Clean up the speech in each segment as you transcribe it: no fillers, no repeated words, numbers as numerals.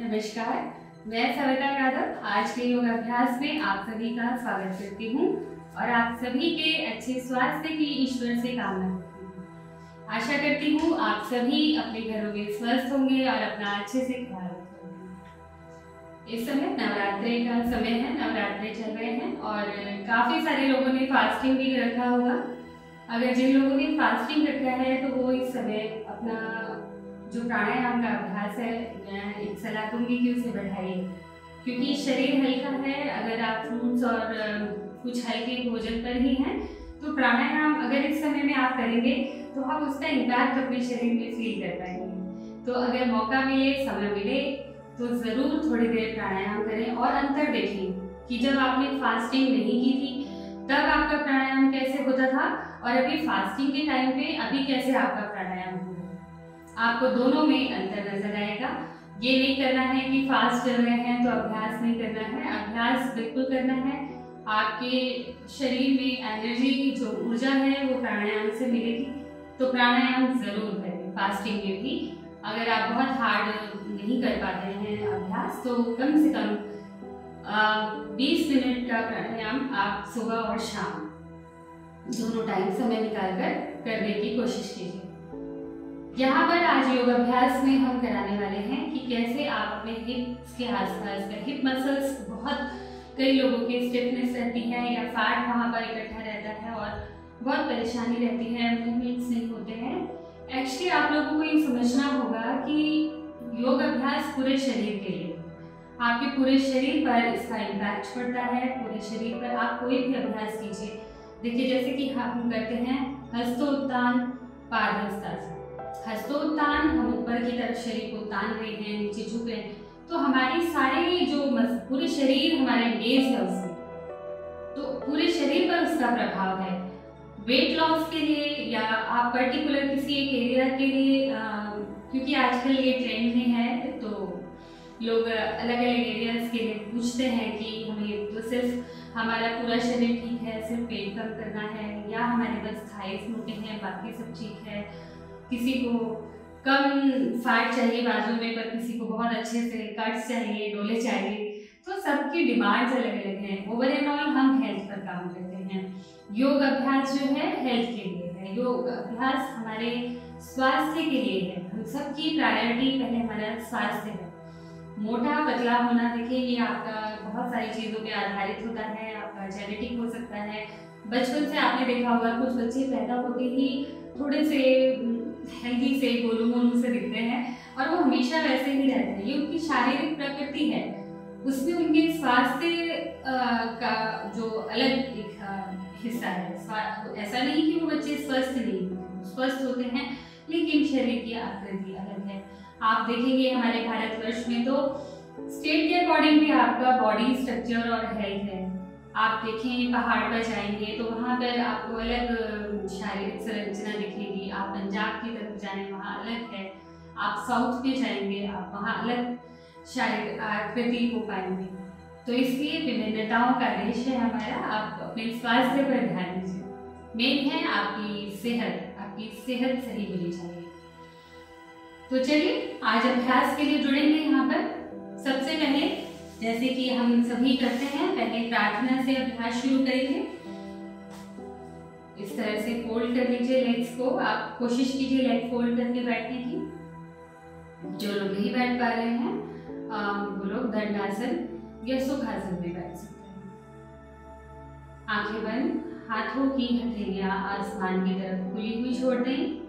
नमस्कार, मैं सविता यादव आज के योग अभ्यास में आप सभी का स्वागत करती हूँ और आप सभी के अच्छे स्वास्थ्य की ईश्वर से कामना करती हूँ। आशा करती हूँ आप सभी अपने घरों में स्वस्थ होंगे और अपना अच्छे से ख्याल रखेंगे। इस समय नवरात्रि का समय है, नवरात्रि चल रहे हैं और काफ़ी सारे लोगों ने फास्टिंग भी रखा होगा। अगर जिन लोगों ने फास्टिंग रखा है तो वो इस समय अपना जो प्राणायाम का अभ्यास है, मैं एक सलाह दूंगी कि उसे बढ़ाइए, क्योंकि शरीर हल्का है। अगर आप फ्रूट्स और कुछ हल्के भोजन पर ही हैं तो प्राणायाम अगर इस समय में आप करेंगे तो आप उसका इम्पैक्ट अपने शरीर में फील कर पाएंगे। तो अगर मौका मिले, समय मिले तो ज़रूर थोड़ी देर प्राणायाम करें और अंतर देखें कि जब आपने फास्टिंग नहीं की थी तब आपका प्राणायाम कैसे होता था और अभी फास्टिंग के टाइम पे अभी कैसे आपका प्राणायाम हो रहा है। आपको दोनों में अंतर नजर आएगा। ये नहीं करना है कि फास्ट चल रहे हैं तो अभ्यास नहीं करना है, अभ्यास बिल्कुल करना है। आपके शरीर में एनर्जी जो ऊर्जा है वो प्राणायाम से मिलेगी, तो प्राणायाम जरूर करें फास्टिंग में भी। अगर आप बहुत हार्ड नहीं कर पाते हैं अभ्यास तो कम से कम 20 मिनट का प्राणायाम आप सुबह और शाम दोनों टाइम समय निकालकर करने की कोशिश कीजिए। यहाँ पर आज योग अभ्यास में हम कराने वाले हैं कि कैसे आप अपने हिप्स के आसपास का हिप मसल्स, बहुत कई लोगों के स्टिफनेस रहती है या फैट वहाँ पर इकट्ठा रहता है और बहुत परेशानी रहती है, मूवमेंट्स नहीं होते हैं। एक्चुअली आप लोगों को ये समझना होगा कि योग अभ्यास पूरे शरीर के लिए, आपके पूरे शरीर पर इसका इम्पैक्ट पड़ता है। पूरे शरीर पर आप कोई भी अभ्यास कीजिए, देखिए जैसे कि हम करते हैं हस्तोत्तान, पादहस्तासन। हस्तोत्तान, हम ऊपर की तरफ शरीर को तान रहे हैं, नीचे झुक रहे हैं, तो हमारी सारे जो पूरे शरीर हमारा एंगेज है उसमें, तो पूरे शरीर पर उसका प्रभाव है। वेट लॉस के लिए या आप पर्टिकुलर किसी एक एरिया के लिए, क्योंकि आजकल ये ट्रेंड में है तो लोग अलग अलग एरियाज के लिए पूछते हैं कि हमें तो सिर्फ हमारा पूरा शरीर ठीक है, सिर्फ पेट कम करना है, या हमारे बस थाइस मोटे हैं बाकी सब ठीक है। किसी को कम फैट चाहिए बाजू में, पर किसी को बहुत अच्छे से कट्स चाहिए, डोले चाहिए। तो सबकी डिमांड्स अलग अलग हैं। ओवर एंड ऑल हम हेल्थ पर काम करते हैं। योग अभ्यास जो है हेल्थ के लिए है, योग अभ्यास हमारे स्वास्थ्य के लिए है। हम सबकी प्रायोरिटी पहले हमारा स्वास्थ्य है। मोटा पतला होना, देखिए ये आपका बहुत सारी चीज़ों पे आधारित होता है। आपका जेनेटिक हो सकता है, बचपन से आपने देखा होगा कुछ बच्चे पैदा होते ही थोड़े से हेल्दी से गोलू मोलू से दिखते हैं और वो हमेशा वैसे ही रहते हैं। ये उनकी शारीरिक प्रकृति है, उसमें उनके स्वास्थ्य का जो अलग एक हिस्सा है। ऐसा नहीं कि वो बच्चे स्वस्थ नहीं होते, स्वस्थ होते हैं, लेकिन शरीर की आकृति अलग है। आप देखेंगे हमारे भारतवर्ष में तो स्टेट के अकॉर्डिंग भी आपका बॉडी स्ट्रक्चर और हेल्थ है। आप देखें पहाड़ पर जाएंगे तो वहाँ पर आपको अलग शारीरिक संरचना दिखेगी। आप पंजाब की तरफ जाएं वहाँ अलग है, आप साउथ में जाएंगे आप वहाँ अलग शारीरिक आकृति को पाएंगे। तो इसलिए विभिन्नताओं का देश है हमारा। आप अपने स्वास्थ्य पर ध्यान दीजिए। मेन है आपकी सेहत सही होनी चाहिए। तो चलिए आज अभ्यास के लिए जुड़ेंगे। यहाँ पर सबसे पहले जैसे कि हम सभी करते हैं, पहले प्रार्थना से अभ्यास शुरू करेंगे। इस तरह से फोल्ड कर लीजिए लेग्स को। आप कोशिश कीजिए लेग फोल्ड करके बैठने की। जो लोग नहीं बैठ पा रहे हैं वो लोग दंडासन या सुखासन में बैठ सकते हैं। आंखें बंद, हाथों की हथेलियां आसमान की तरफ खुली हुई छोड़ दें।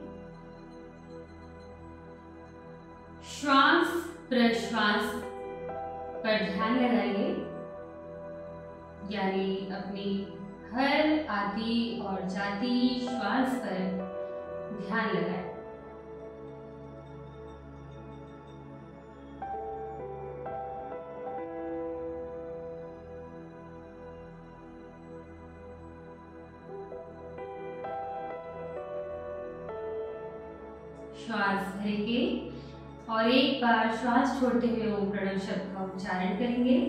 श्वास प्रश्वास पर ध्यान लगाइए, यानी अपनी हर आती और जाती श्वास पर ध्यान लगाएं। श्वास भरेंगे और एक बार श्वास छोड़ते हुए ओम प्रणव शब्द का उच्चारण करेंगे।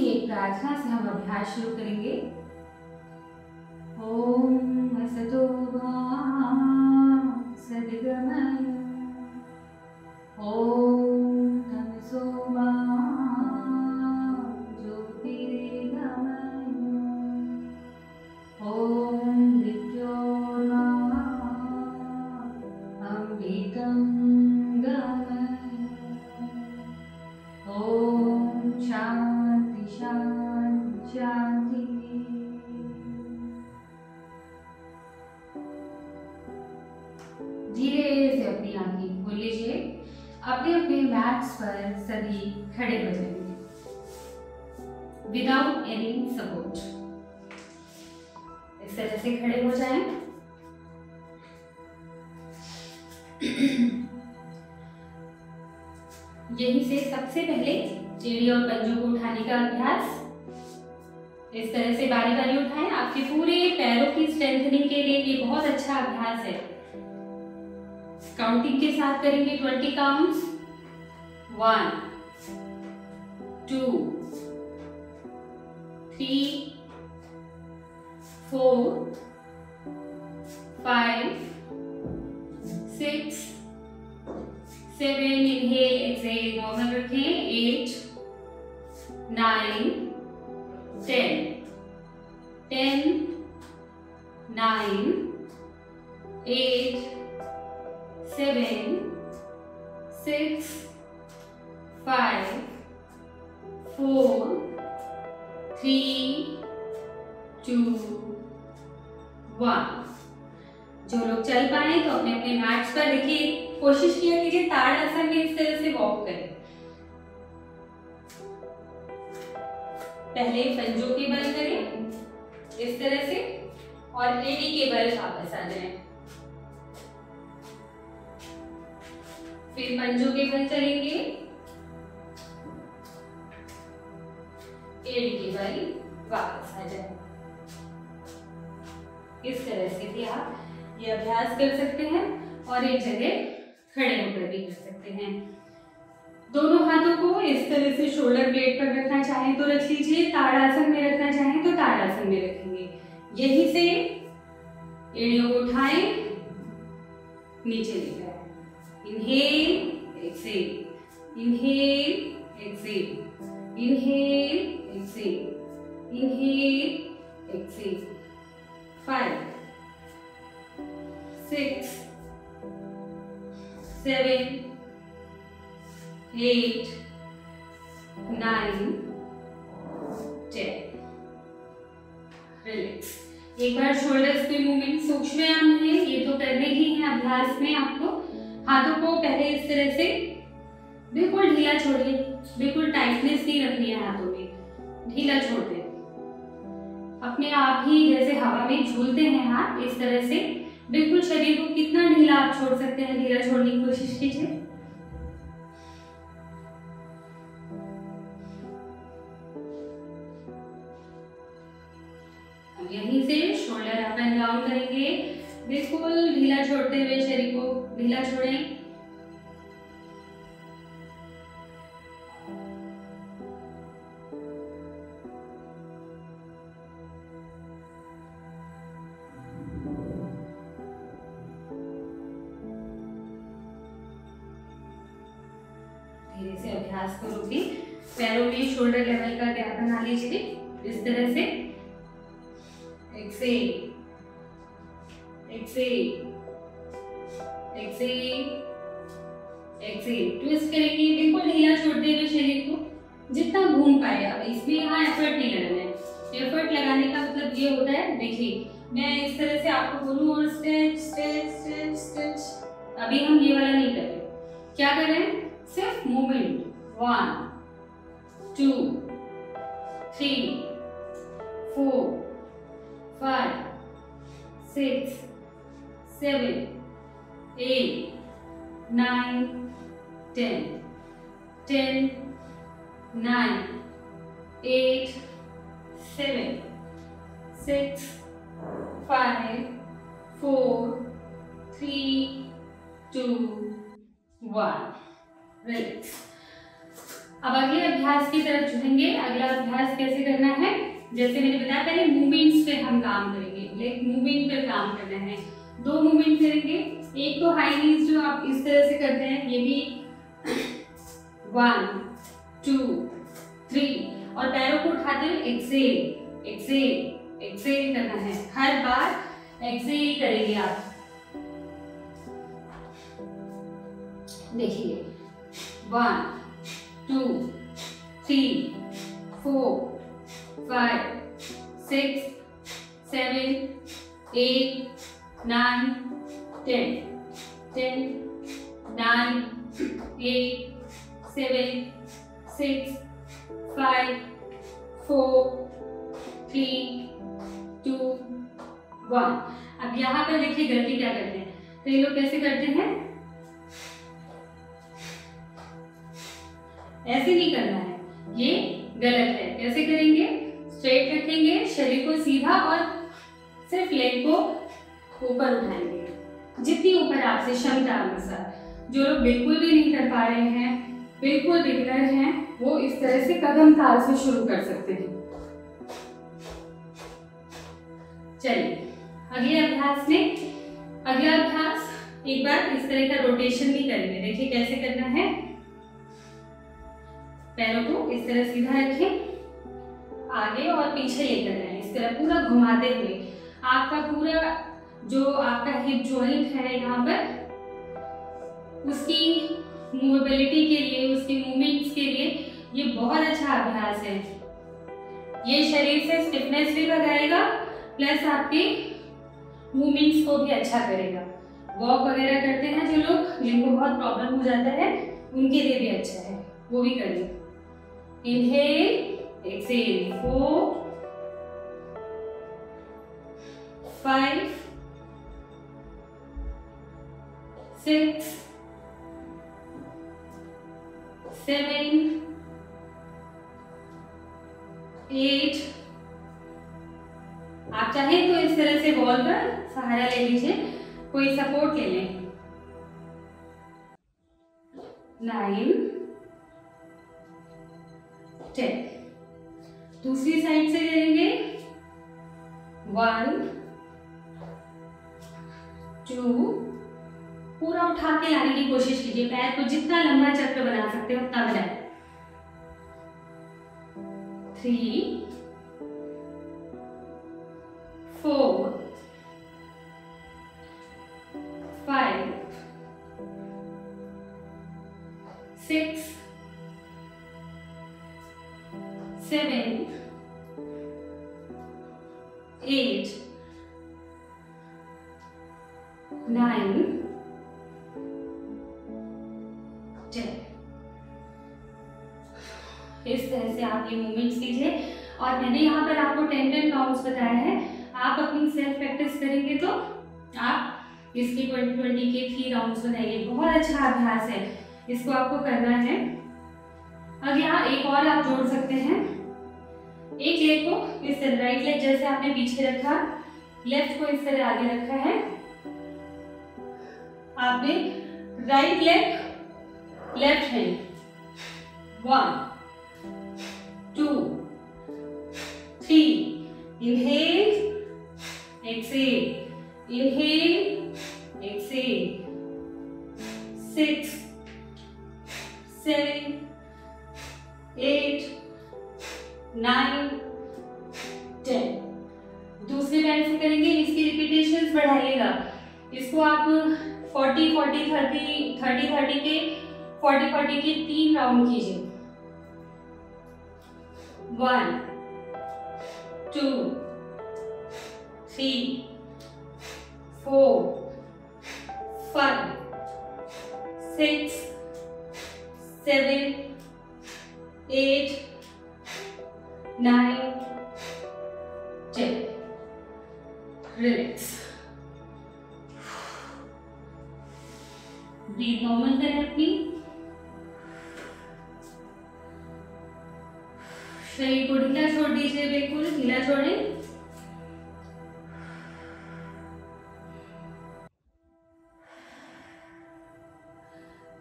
सी एक प्रार्थना से हम अभ्यास शुरू करेंगे। ओम असतो मा सद्गमय, ओम तमसो मा ज्योतिर्गमय, ओम मृत्योर्मा अमृतं गमय, ओम शांति शांति शांति। धीरे से अपनी आंखें खोल लीजिए। अपने अपने मैट्स पर सभी खड़े हो जाएंगे विदाउट एनी सपोर्ट। इस तरह से खड़े हो जाएं। यहीं से सबसे पहले एड़ी और पंजों को उठाने का अभ्यास। इस तरह से बारी बारी उठाएं। आपके पूरे पैरों की स्ट्रेंथनिंग के लिए ये बहुत अच्छा अभ्यास है। काउंटिंग के साथ करेंगे 20 काउंट्स। 1 2 3 4 5 6 7, inhale exhale नॉर्मल रखें। 8 9 10 10 9 8 7 6 5 4 3 2 1। जो लोग चल पाए तो अपने अपने मैट्स पर देखिए, कोशिश किया कीजिए ताड़ासन में इस तरह से वॉक करें। पहले पंजों के बल करें इस तरह से और एड़ी के बल वापस आ जाएं। फिर पंजों के बल करेंगे, एड़ी के बल वापस आ जाए। इस तरह से भी आप ये अभ्यास कर सकते हैं और एक जगह खड़े होकर भी कर सकते हैं। दोनों हाथों को इस तरह से शोल्डर ब्लेड पर रखना चाहें तो रख लीजिए, ताड़ासन में रखना चाहें तो ताड़ासन में रखेंगे। यहीं से एड़ियों को उठाएं, नीचे लेकर आए। Inhale exhale, inhale exhale, inhale exhale, inhale exhale. 5 6 7 8 9 10। Relax. एक बार शोल्डर्स पे मूवमेंट सूक्ष्म है, ये तो करने ही है अभ्यास में आपको। हाथों को पहले इस तरह से बिल्कुल ढीला छोड़िए, बिल्कुल टाइटनेस नहीं रखनी है हाथों में, ढीला छोड़ दें। अपने आप ही जैसे हवा में झूलते हैं हाथ, इस तरह से बिल्कुल शरीर को कितना ढीला आप छोड़ सकते हैं, ढीला छोड़ने की कोशिश कीजिए। यहीं से शोल्डर अप एंड डाउन करेंगे, बिल्कुल ढीला छोड़ते हुए शरीर को ढीला छोड़ें। धीरे से अभ्यास को रोकिए। पैरों में शोल्डर लेवल का गैप बना लीजिए इस तरह से। Exhale exhale exhale exhale. Twist करेंगे, बिल्कुल ढीला छोड़ते हुए शरीर को जितना घूम पाए आप। इसमें यहाँ एफर्ट नहीं लगाना है। एफर्ट लगाने का मतलब ये होता है, देखिए मैं इस तरह से आपको बोलूं और स्ट्रेच स्ट्रेच स्ट्रेच स्ट्रेच, अभी हम ये वाला नहीं कर रहे। क्या कर रहे हैं? सिर्फ मूवमेंट। 1 2 3 4 5 6 7 8 9 10 10 9 8 7 6 5 4 3 2 1। रिलैक्स। अब अगले अभ्यास की तरफ चलेंगे। अगला अभ्यास कैसे करना है, जैसे मैंने बताया पहले मूवमेंट्स पे हम काम करेंगे, लेग मूवमेंट पर काम करना है। 2 मूवमेंट करेंगे। एक तो हाई नीज जो आप इस तरह से करते हैं, ये भी 1 2 3 और पैरों को उठाते हुए एक्सेल एक्सेल एक्सेल करना है। हर बार एक्सेल करेंगे आप। देखिए 1 2 3 4 5 6 7 8 9 10 10 9 8 7 6 5 4 3 2 1। अब यहाँ पर देखिए गलती क्या करते हैं, तो ये लोग कैसे करते हैं, ऐसे नहीं करना है, ये गलत है। कैसे करेंगे, स्ट्रेट रखेंगे, शरीर को सीधा और सिर्फ लेग को ऊपर उठाएंगे, जितनी ऊपर आपसे क्षमता अनुसार। जो लोग बिल्कुल भी नहीं कर पा रहे हैं, बिल्कुल बिगिनर हैं, वो इस तरह से कदम ताल से शुरू कर सकते हैं। चलिए अगले अभ्यास में, अगला अभ्यास एक बार इस तरह का रोटेशन भी करेंगे। देखिए कैसे करना है, पैरों को इस तरह सीधा रखें, आगे और पीछे लेकर जाएं, इस तरह पूरा घुमाते हुए। आपका पूरा जो आपका हिप जॉइंट है यहाँ पर, उसकी मोबिलिटी के लिए, उसकी मूवमेंट्स के लिए ये बहुत अच्छा अभ्यास है। ये शरीर से स्टिफनेस भी लगाएगा, प्लस आपके मूवमेंट्स को भी अच्छा करेगा। वॉक वगैरह करते हैं जो लोग, जिनको बहुत प्रॉब्लम हो जाता है, उनके लिए भी अच्छा है, वो भी करिए। Inhale exhale 4 5 6 7 8। आप चाहें तो इस तरह से वॉल का सहारा ले लीजिए, कोई सपोर्ट ले लें। 9 10। दूसरी साइड से करेंगे 1 2, पूरा उठा के लाने की कोशिश कीजिए, पैर को जितना लंबा चक्र बना सकते हो उतना बनाएं। 3 4 5 6 7 8 9 10। इस तरह से आप ये मूवमेंट्स कीजिए। और मैंने यहाँ पर आपको 10 काउंट्स बताया है। आप अपनी सेल्फ प्रैक्टिस करेंगे तो आप इसके 20 के 3 राउंड्स बनाइए। बहुत अच्छा अभ्यास है, इसको आपको करना है। अब यहाँ एक और आप जोड़ सकते हैं। एक लेग को इस तरह, राइट लेग जैसे आपने पीछे रखा, लेफ्ट को इस तरह आगे रखा है। आपने right leg left hand 1 2 3, inhale exhale, inhale exhale, 6 7 8 9 10। दूसरे पैर से करेंगे, इसकी रिपीटेशंस बढ़ाइएगा। इसको आप 40 40 30 30 30 के 40 40 के 3 राउंड कीजिए। 1 2 3 4 5 6 7 8 9 10। रिलैक्स, ब्रीथ नॉर्मल करें अपनी। शरीर को ढीला छोड़ दीजिए, बिल्कुल ढीला छोड़ें।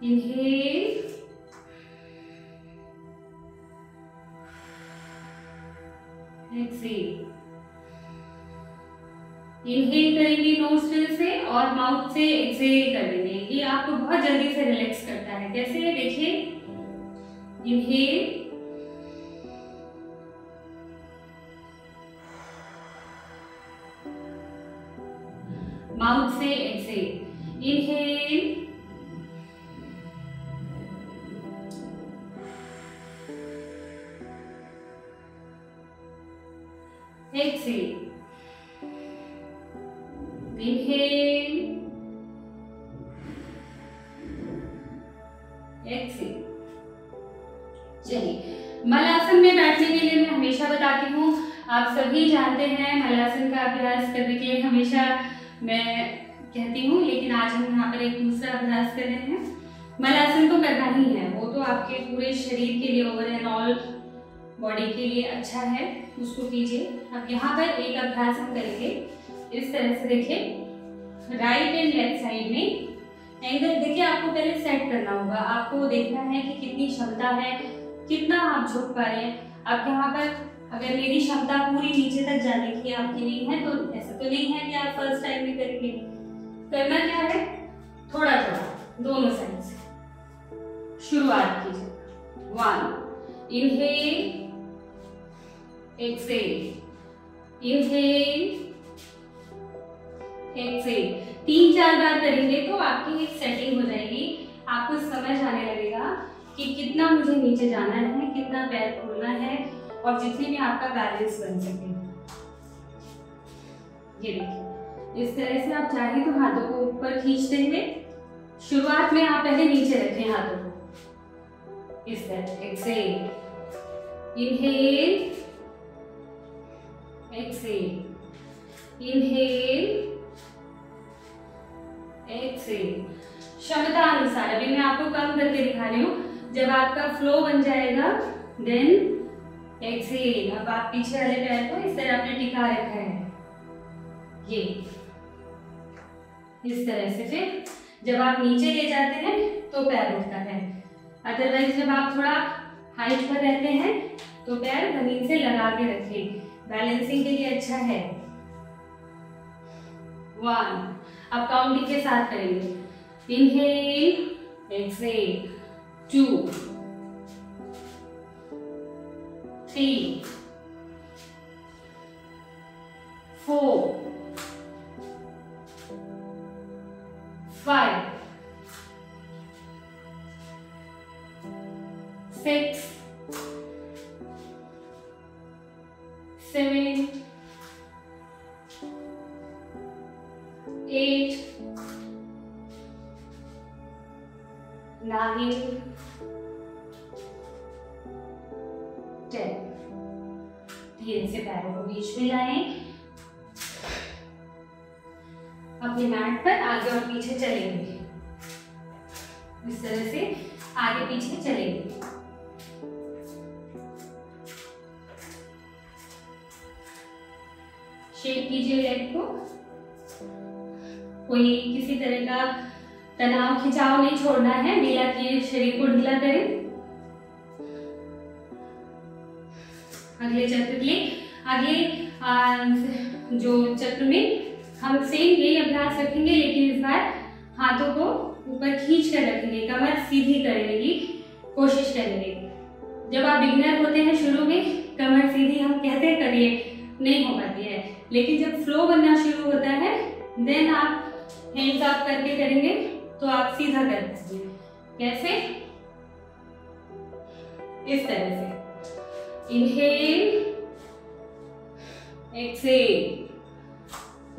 इनहेल इनहेल करेंगे नोस्ट्रिल से और माउथ से एक्सहेल कर देंगे। ये आपको बहुत जल्दी से रिलैक्स करता है। कैसे, देखिए, इनहेल, माउथ से exhale, inhale, exhale, inhale, exhale. चलिए, मलासन में बैठने के लिए मैं हमेशा बताती हूँ, आप सभी जानते हैं मलासन का अभ्यास करने के लिए हमेशा मैं कहती हूँ, लेकिन आज हम यहाँ पर एक दूसरा अभ्यास कर रहे हैं। मलासन तो करना ही है, वो तो आपके पूरे शरीर के लिए, ओवरऑल ऑल बॉडी के लिए अच्छा है, उसको कीजिए। अब यहाँ पर एक अभ्यास हम करेंगे इस तरह से। देखिए, राइट एंड लेफ्ट साइड में एंगल देखिए, आपको पहले सेट करना होगा। आपको देखना है कि कितनी क्षमता है, कितना आप झुक पा रहे हैं। अब यहाँ पर अगर मेरी क्षमता पूरी नीचे तक जाने की आपकी नहीं है, तो ऐसा तो नहीं है कि आप फर्स्ट टाइम में करेंगे। करना क्या है, थोड़ा थोड़ा दोनों साइड से शुरुआत कीजिए। 1, इनहेल, एक्सहेल, इनहेल, एक्सहेल। 3-4 बार करेंगे तो आपकी एक सेटिंग हो जाएगी। आपको समझ आने लगेगा कि कितना मुझे नीचे जाना है, कितना पैर खोलना है, और जितने में आपका बैलेंस बन सके। ये देखिए, इस तरह से आप चाहें तो हाथों को ऊपर खींचते हुए शुरुआत में आप पहले नीचे रखें हाथों को, इस तरह। Exhale, inhale, exhale, inhale, exhale. क्षमता अनुसार अभी मैं आपको कम करके दिखा रही हूँ। जब आपका फ्लो बन जाएगा देन एक्सहेल। अब आप पीछे वाले पैर को इस तरह आपने टिका रखा है, ये इस तरह से। फिर जब आप नीचे ले जाते हैं तो पैर उठता है। अदरवाइज जब आप थोड़ा हाइट पर रहते हैं तो पैर जमीन से लगा के रखें, बैलेंसिंग के लिए अच्छा है। 1, अब काउंटिंग के साथ करेंगे। Inhale, exhale, 2, 3, 4, 5, 6, 7, 8, 9, 10। धीरे से पैरों को बीच में लाएं, अपने मैट पर आगे और पीछे चलेंगे। इस तरह से आगे पीछे चलेंगे। शेक कीजिए लेग को। कोई किसी तरह का तनाव खिंचाव नहीं छोड़ना है, ढीला किए, शरीर को ढीला करें। अगले चक्र के लिए, अगले जो चक्र में हम सेम यही अभ्यास रखेंगे, लेकिन इस बार हाथों को ऊपर खींच कर रखेंगे, कमर सीधी करने की कोशिश करेंगे। जब आप बिगिनर होते हैं शुरू में, कमर सीधी हम कहते करिए, नहीं हो पाती है, लेकिन जब फ्लो बनना शुरू होता है देन आप हैंड्स अप करके करेंगे तो आप सीधा कर पाएंगे। कैसे? इस तरह से। Inhale, exhale,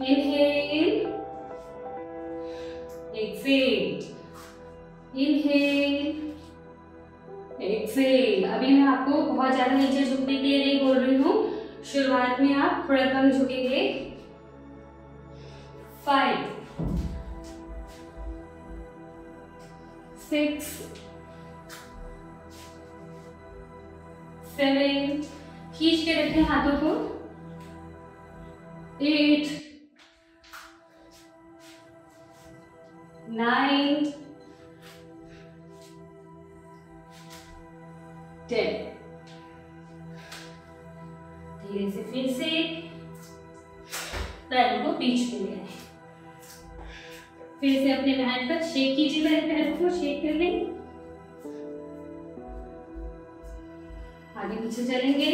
inhale, exhale, inhale, exhale. अभी मैं आपको बहुत ज्यादा नीचे झुकने के लिए नहीं बोल रही हूँ, शुरुआत में आप थोड़ा कम झुकेंगे। 5, 6, 7, खींच के रखें हाथों को। 8, 9, 10। धीरे से फिर से पैरों को बीच में ले आए। फिर से अपने मैट पर शेक कीजिए, पहले पैरों को शेक कर लें, आगे पीछे चलेंगे,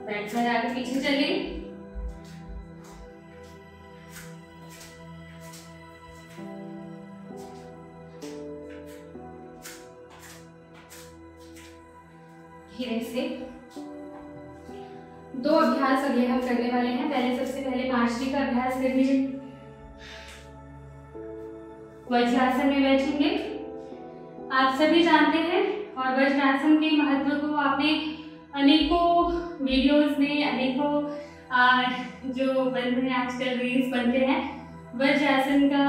बैठ कर आगे पीछे चलें, धीरे से। 2 अभ्यास अगले हम करने वाले हैं। सबसे पहले मार्शरी का अभ्यास कर लीजिए। वज्रासन में बैठेंगे। आप सभी जानते हैं और वज्रासन के महत्व को आपने अनेकों वीडियोस में, अनेकों जो बनते हैं आजकल रील्स बनते हैं, वज्रासन का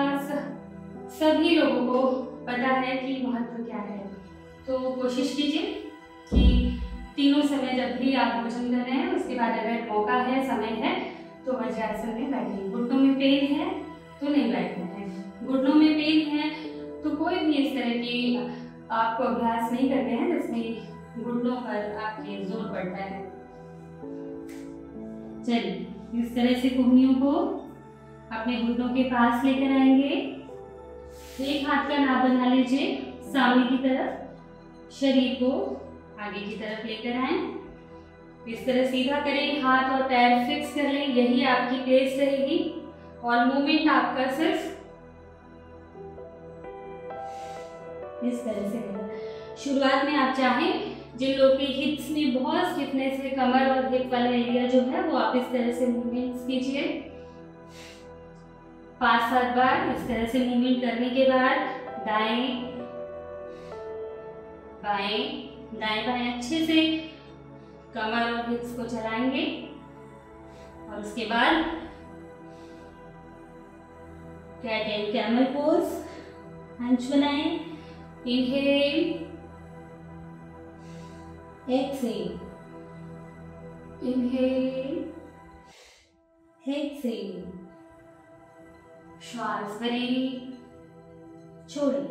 सभी लोगों को पता है कि महत्व क्या है। तो कोशिश कीजिए कि तीनों समय जब भी आप भोजन कर रहे हैं उसके बाद अगर मौका है, समय है, तो वज्रासन में बैठिए। घुटनों में पेन है तो नहीं बैठना है, घुटनों में पेन है तो कोई भी इस तरह की आपको अभ्यास नहीं करते हैं जिसमें घुटनों पर आपके जोर पड़ता है। चलिए, इस तरह से कोहनियों को अपने घुटनों के पास लेकर आएंगे। एक हाथ का नाप बना लीजिए सामने की तरफ, शरीर को आगे की तरफ लेकर आए। इस तरह सीधा करें, हाथ और पैर फिक्स कर लें, यही आपकी पेस रहेगी और मूवमेंट आपका सिर्फ इस तरह से रहेगा। शुरुआत में आप चाहें, जिन लोग के हिप्स में बहुत स्टिफनेस है, कमर और हिप वाला एरिया जो है, वो आप इस तरह से मूवमेंट्स कीजिए 5-7 बार। इस तरह से मूवमेंट करने के बाद दाएं बाएं दाएं बाएं अच्छे से कमर और हिप्स को चलाएंगे और उसके बाद cat and camel pose, hunch बनाएं। इनहेल, एक्सहेल, इनहेल, एक्सहेल, श्वास भरें, छोड़ें,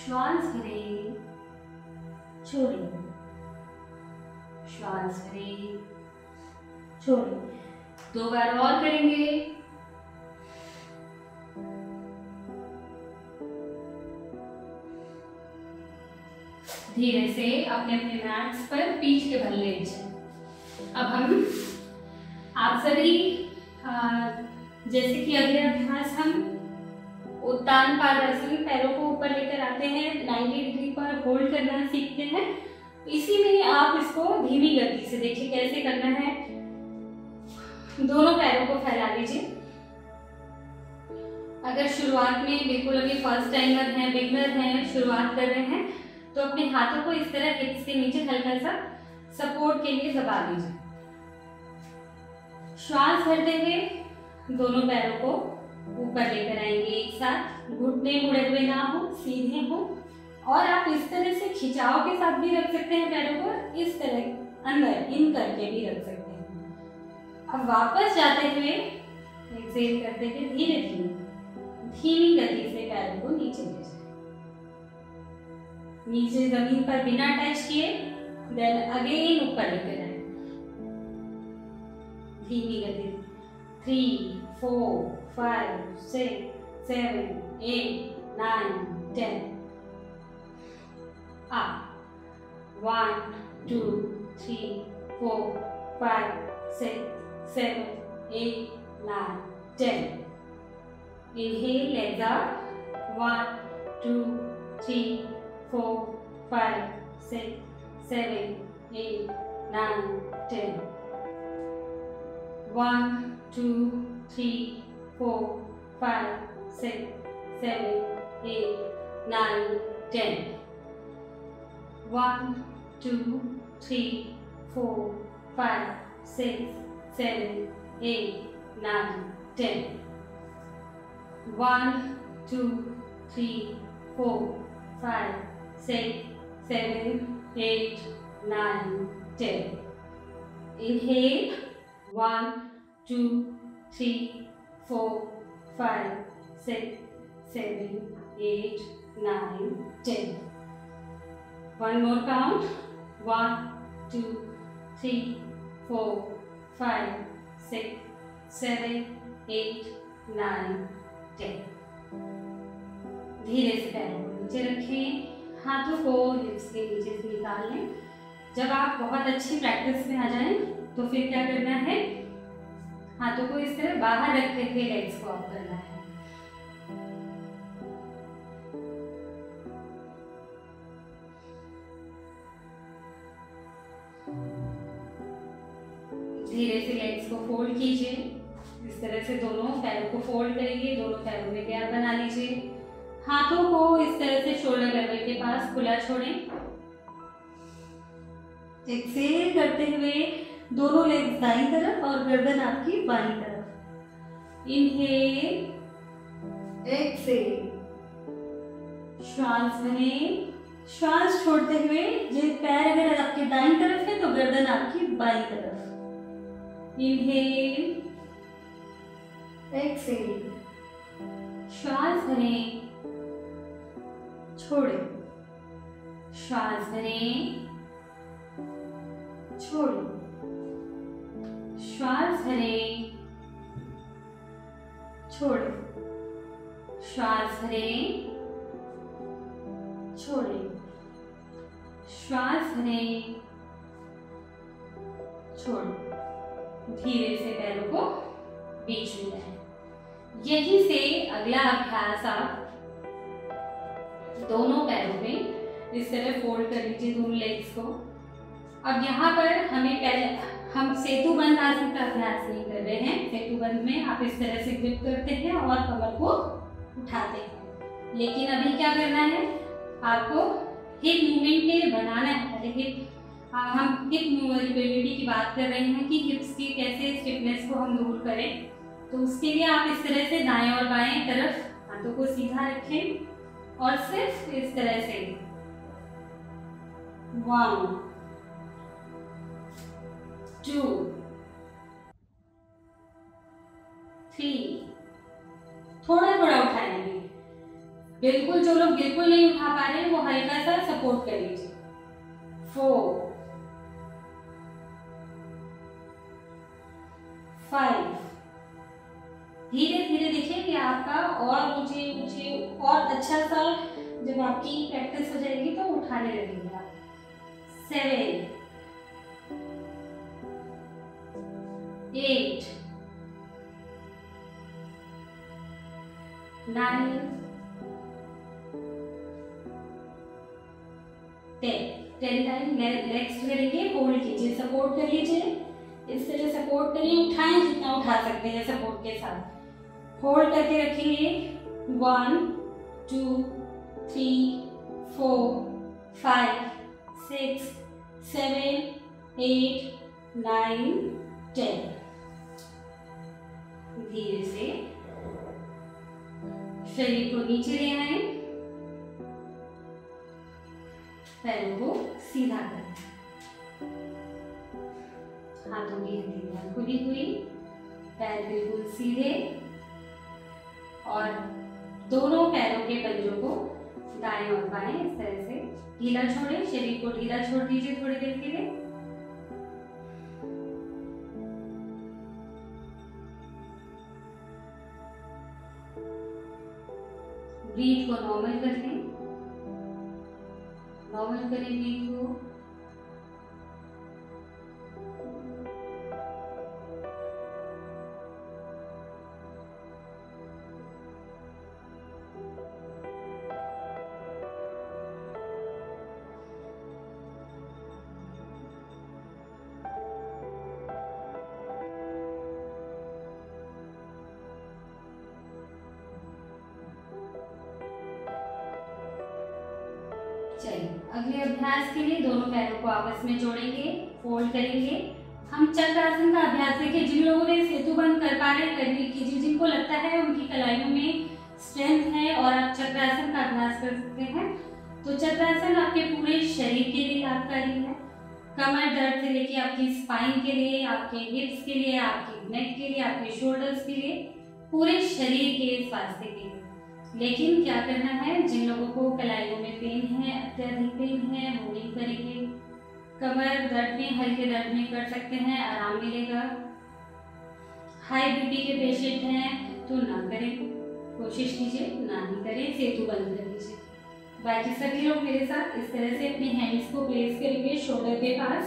श्वास भरें, छोड़ें, श्वास भरें, छोड़ें। 2 बार और करेंगे। धीरे से अपने अपने मैट्स पर पीठ के बल लीजिए। अब हम आप सभी जैसे कि अगले अभ्यास हम उत्तान पादासन, पैरों को ऊपर लेकर आते हैं, 90 डिग्री पर होल्ड करना सीखते हैं। इसी में आप इसको धीमी गति से देखिए कैसे करना है। दोनों पैरों को फैला लीजिए। अगर शुरुआत में बिल्कुल अभी फर्स्ट टाइमर हैं, बिगनर हैं, शुरुआत कर रहे हैं, तो अपने हाथों को इस तरह हिप्स के नीचे हल्का सा सपोर्ट के लिए दबा लीजिए। श्वास भरते हुए दोनों पैरों को ऊपर लेकर आएंगे एक साथ, घुटने मुड़े हुए ना हो, सीधे हो। और आप इस तरह से खिंचाव के साथ भी रख सकते हैं पैरों को, इस तरह अंदर इन करके भी रख सकते हैं। अब वापस जाते हुए एक्सहेल करते हुए धीरे धीरे धीमी गति से पैरों को नीचे ले जाए, नीचे जमीन पर बिना टच किए, देन अगेन ऊपर लेकर आए धीमी गति। 3, 4, 5, 6, 7, 8, 9, 10 up। 1, 2, 3, 4, 5, 6, 7, 8, 9, 10। Inhale, legs up। 1, 2, 3, 4, 5, 6, 7, 8, 9, 10। 1, 2, 3, 4, 5, 6, 7, 8, 9, 10। 1, 2, 3, 4, 5, 6, 7, 8, 9, 10। 1, 2, 3, 4, 5, 6, 7, 8, 9, 10. Inhale. 1, 2, 3, 4, 5, 6, 7, 8, 9, 10. One more count. 1, 2, 3, 4, 5, 6, 7, 8, 9, 10। धीरे से पैरों को नीचे रखें, हाथों को हिप्स के नीचे से निकाल लें। जब आप बहुत अच्छी प्रैक्टिस में आ जाएं तो फिर क्या करना है, हाथों को इस तरह बाहर रखते हुए लेग्स को अप करना है। धीरे से लेग्स को फोल्ड कीजिए। इस तरह से दोनों पैरों को फोल्ड करेंगे, दोनों पैरों में गैप बना लीजिए। हाथों को इस तरह से शोल्डर लेवल के पास खुला छोड़ें। एक्सेल करते हुए दोनों लेग्स दाईं तरफ और गर्दन आपकी बाईं तरफ। इनहेल, एक्सेल, श्वास भरें। श्वास छोड़ते हुए ये पैर अगर आपके दाईं तरफ है तो गर्दन आपकी बाईं तरफ। इनहेल, एक्सेल, श्वास भरें, छोड़ें, श्वास भरें, छोड़ें, श्वास भरें, छोड़ें, श्वास भरें, छोड़ें, श्वास भरें, छोड़ें। धीरे से पैरों को बीच में लाएं। यहीं से अगला अभ्यास आप दोनों पैरों में इस तरह फोल्ड कर लीजिए, दोनों लेग्स को। अब यहाँ पर हम सेतु बंद आसन का अभ्यास नहीं कर रहे हैं। सेतु बंद में आप इस तरह से ग्रिप करते हैं और कमर को उठाते हैं, लेकिन अभी क्या करना है, आपको हिप मूवमेंट के बनाना है। हम हिप मोबिलिटी की बात कर रहे हैं कि हिप्स की कैसे स्टिफनेस को हम दूर करें। तो उसके लिए आप इस तरह से दाएं और बाएं तरफ हाथों को सीधा रखें और सिर्फ इस तरह से 1, 2, 3, थोड़ा थोड़ा उठाएंगे। बिल्कुल जो लोग बिल्कुल नहीं उठा पा रहे हैं वो हल्का सा सपोर्ट कर लीजिए। 4, 5। धीरे धीरे देखिए कि आपका और ऊंचे ऊंचे और अच्छा सा जब आपकी प्रैक्टिस हो जाएगी तो उठाने लगेंगे आप। 7, 8, 9, 10 टाइम लेग्स करेंगे, होल्ड कीजिए, सपोर्ट कर लीजिए। इस तरह सपोर्ट करिए, उठाएं जितना उठा सकते हैं सपोर्ट के साथ। होल्ड करके रखेंगे 1, 2, 3, 4, 5, 6, 7, 8, 9, 10। धीरे से शरीर को नीचे ले आए, पैरों को सीधा करें, हाथों की हथेलियां खुली हुई, पैर बिल्कुल सीधे और दोनों पैरों के पंजों को दाएं और बाएं इस तरह से ढीला छोड़ें। शरीर को ढीला छोड़ दीजिए थोड़ी देर के लिए। ब्रीथ को नॉर्मल कर लें, नॉर्मल करें ब्रीथ को। चलिए अगले अभ्यास के लिए दोनों पैरों को आपस में जोड़ेंगे, फोल्ड करेंगे। हम चक्रासन का अभ्यास देखिए, जिन लोगों ने सेतु बंद कर पा रहे करने कीजिए, जिनको लगता है उनकी कलाइयों में स्ट्रेंथ है और आप चक्रासन का अभ्यास कर सकते हैं। तो चक्रासन आपके पूरे शरीर के लिए लाभकारी है। कमर दर्द से लेके आपकी स्पाइन के लिए, आपके हिप्स के लिए, आपके नेक के लिए, आपके शोल्डर्स के लिए, पूरे शरीर के स्वास्थ्य के लिए। लेकिन क्या करना है, जिन लोगों को कलाइयों में पेन है, अत्यधिक पेन है, वो नहीं करेंगे। कमर दर्द में, हल्के दर्द में कर सकते हैं, आराम मिलेगा। हाई बीपी के पेशेंट हैं तो ना करें, कोशिश कीजिए ना ही करें, सेतु बंद कर दीजिए। बाकी सभी लोग मेरे साथ इस तरह से अपनी हैंड्स को प्लेस करेंगे शोल्डर के पास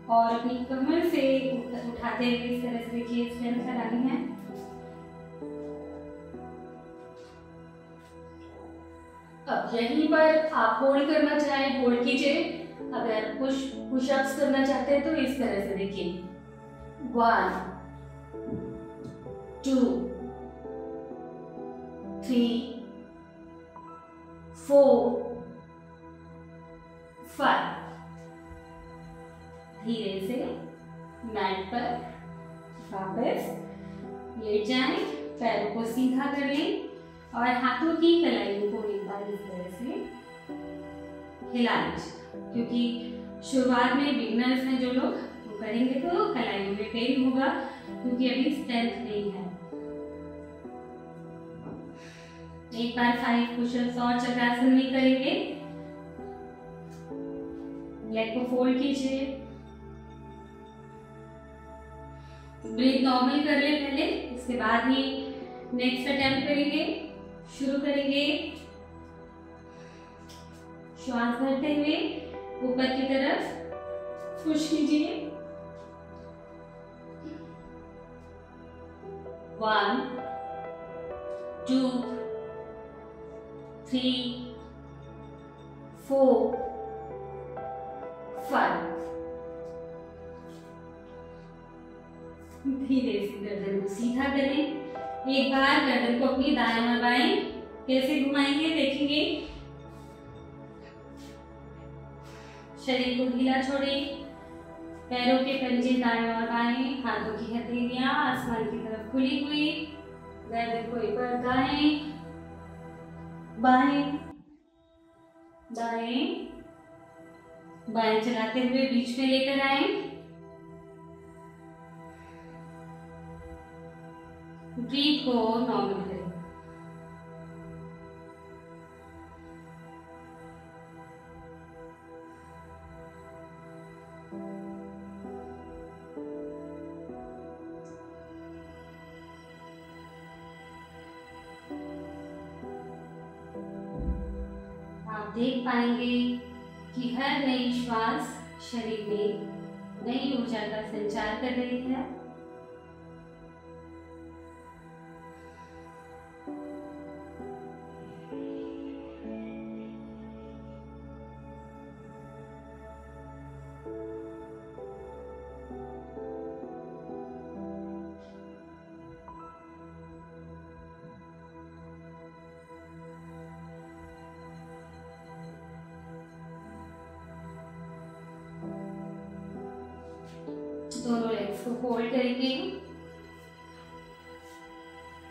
और अपनी कमर से उठाते हुए इस तरह से देखिए स्ट्रेंथ करानी है। अब यहीं पर आप होल्ड करना चाहें होल्ड कीजिए, अगर पुशअप्स करना चाहते हैं तो इस तरह से देखिए 1 2 3 4 5। धीरे से मैट पर वापस लेट जाएं, पैरों को सीधा कर लें और हाथों की कलाइयों को एक बार इस तरह से हिला लीजिए, क्योंकि शुरुआत में बिगनर्स हैं जो लोग वो करेंगे तो कलाइयों में पेन होगा क्योंकि अभी स्ट्रेंथ नहीं है। एक बार 5 पुशअप्स और चक्रासन में करेंगे। लेग को फोल्ड कीजिए, ब्रीथ नॉर्मल कर ले पहले, इसके बाद ही नेक्स्ट अटेम्प्ट करेंगे। शुरू करेंगे श्वास भरते हुए ऊपर की तरफ पुश कीजिए 1 2 3 4 5। धीरे से गर्दन को सीधा करें। एक बार गर्दन को अपनी दाएं और बाएं कैसे घुमाएंगे देखेंगे। शरीर को ढीला छोड़ें, पैरों के पंजे दाएं और बाएं, हाथों की हथेलियां आसमान की तरफ खुली हुई, गर्दन को एक बार दाएं बाएं दाएं बाएं चलाते हुए बीच में लेकर आए। ब्रीथ को नॉर्मल करें। आप देख पाएंगे कि हर नई श्वास शरीर में नई ऊर्जा का संचार कर रही है। दोनों लेग्स को फोल्ड करेंगे,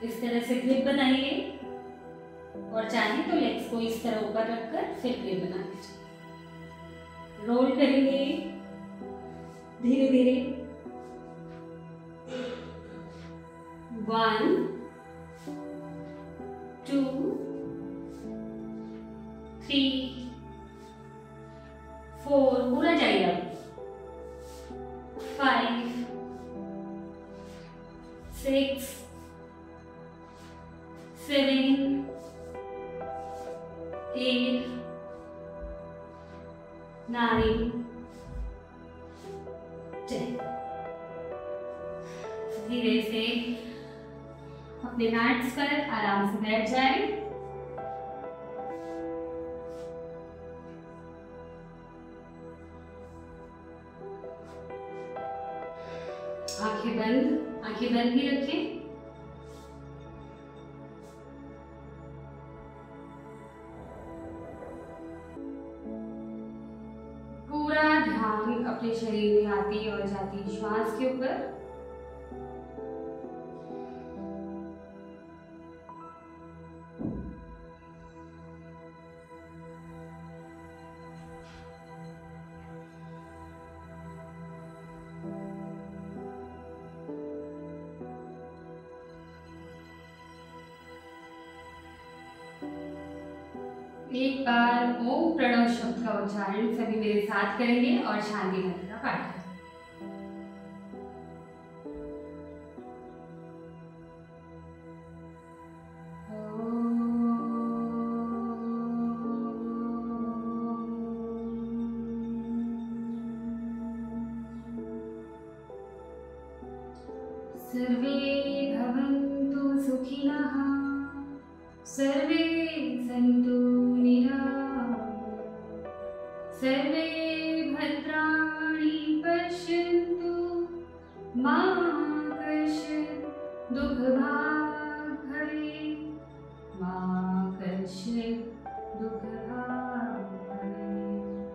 इस तरह से ग्रिप बनाइए और चाहे तो लेग्स को इस तरह ऊपर रखकर फिर ग्रिप बना लीजिए। रोल करेंगे धीरे धीरे 1 2 3 4, पूरा जाइए अब 5 6 7 8 9 10। धीरे से अपने मैट्स पर आराम से बैठ जाएं। आंखें बंद ही रखें। पूरा ध्यान अपने शरीर में आती और जाती श्वास के ऊपर। एक बार ओम प्रणव शब्द का उच्चारण सभी मेरे साथ करेंगे और शांति मंत्र का पाठ करेंगे। सर्वे सन्तु निरामयाः, सर्वे भद्राणि पश्यन्तु, मा कश्चित् दुःखभाग् भवेत्, मा कश्चित् दुःखभाग् भवेत्।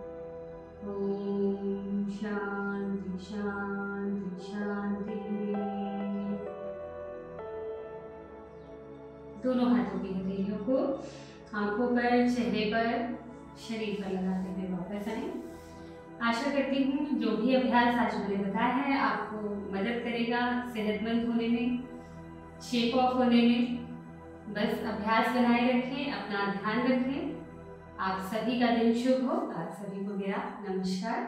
ॐ शान्ति शान्ति शान्ति। दोनों हाथों की हथेलियों को आंखों पर, चेहरे पर, शरीर पर लगाते हुए वापस आए। आशा करती हूँ जो भी अभ्यास आज मैंने बताया है आपको मदद करेगा सेहतमंद होने में, शेप ऑफ होने में। बस अभ्यास बनाए रखें, अपना ध्यान रखें। आप सभी का दिन शुभ हो। आप सभी को मेरा नमस्कार।